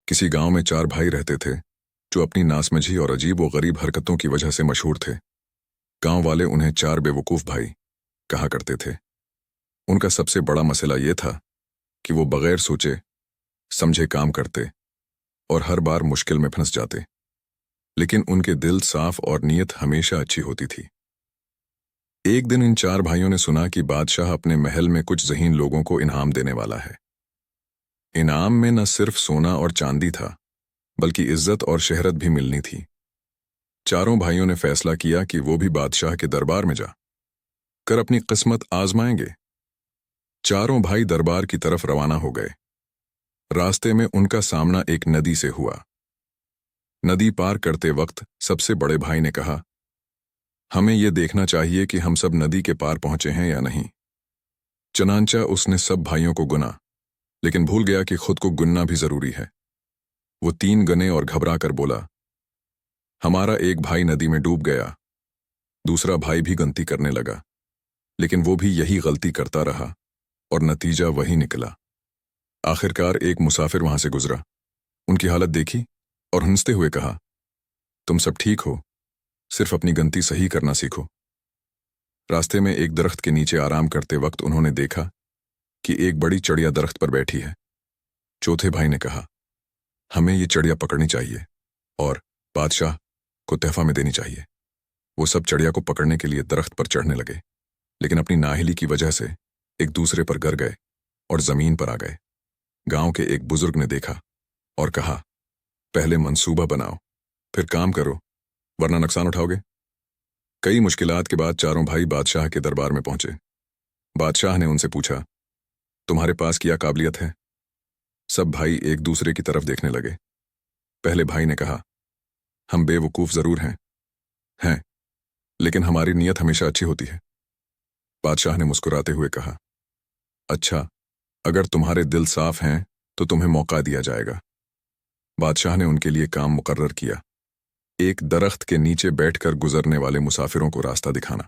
किसी गांव में 4 भाई रहते थे जो अपनी नासमझी और अजीब व गरीब हरकतों की वजह से मशहूर थे। गांव वाले उन्हें 4 बेवकूफ भाई कहा करते थे। उनका सबसे बड़ा मसला ये था कि वो बगैर सोचे समझे काम करते और हर बार मुश्किल में फंस जाते, लेकिन उनके दिल साफ और नीयत हमेशा अच्छी होती थी। एक दिन इन 4 भाइयों ने सुना कि बादशाह अपने महल में कुछ ज़हीन लोगों को इनाम देने वाला है। इनाम में न सिर्फ सोना और चांदी था, बल्कि इज्जत और शहरत भी मिलनी थी। चारों भाइयों ने फैसला किया कि वो भी बादशाह के दरबार में जा कर अपनी किस्मत आजमाएंगे। चारों भाई दरबार की तरफ रवाना हो गए। रास्ते में उनका सामना एक नदी से हुआ। नदी पार करते वक्त सबसे बड़े भाई ने कहा, हमें यह देखना चाहिए कि हम सब नदी के पार पहुंचे हैं या नहीं। चनांचा उसने सब भाइयों को गुना, लेकिन भूल गया कि खुद को गुनना भी जरूरी है। वो 3 गने और घबरा कर बोला, हमारा एक भाई नदी में डूब गया। दूसरा भाई भी गलती करने लगा, लेकिन वो भी यही गलती करता रहा और नतीजा वही निकला। आखिरकार एक मुसाफिर वहां से गुजरा, उनकी हालत देखी और हंसते हुए कहा, तुम सब ठीक हो, सिर्फ अपनी गलती सही करना सीखो। रास्ते में एक दरख्त के नीचे आराम करते वक्त उन्होंने देखा कि एक बड़ी चिड़िया दरख्त पर बैठी है। चौथे भाई ने कहा, हमें ये चिड़िया पकड़नी चाहिए और बादशाह को तोहफा में देनी चाहिए। वो सब चिड़िया को पकड़ने के लिए दरख्त पर चढ़ने लगे, लेकिन अपनी नाहिली की वजह से एक दूसरे पर गिर गए और जमीन पर आ गए। गांव के एक बुजुर्ग ने देखा और कहा, पहले मंसूबा बनाओ, फिर काम करो, वरना नुकसान उठाओगे। कई मुश्किलात के बाद चारों भाई बादशाह के दरबार में पहुंचे। बादशाह ने उनसे पूछा, तुम्हारे पास क्या काबिलियत है? सब भाई एक दूसरे की तरफ देखने लगे। पहले भाई ने कहा, हम बेवकूफ जरूर हैं, लेकिन हमारी नीयत हमेशा अच्छी होती है। बादशाह ने मुस्कुराते हुए कहा, अच्छा, अगर तुम्हारे दिल साफ हैं तो तुम्हें मौका दिया जाएगा। बादशाह ने उनके लिए काम मुकर्रर किया, एक दरख्त के नीचे बैठकर गुजरने वाले मुसाफिरों को रास्ता दिखाना।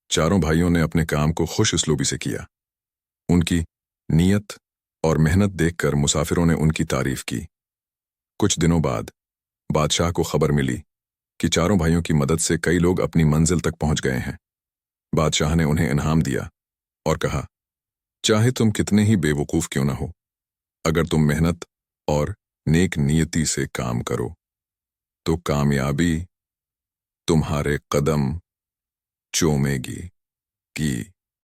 चारों भाइयों ने अपने काम को खुश उसलूबी से किया। उनकी नीयत और मेहनत देखकर मुसाफिरों ने उनकी तारीफ की। कुछ दिनों बाद बादशाह को खबर मिली कि चारों भाइयों की मदद से कई लोग अपनी मंजिल तक पहुंच गए हैं। बादशाह ने उन्हें इनाम दिया और कहा, चाहे तुम कितने ही बेवकूफ क्यों ना हो, अगर तुम मेहनत और नेक नियति से काम करो तो कामयाबी तुम्हारे कदम चूमेगी।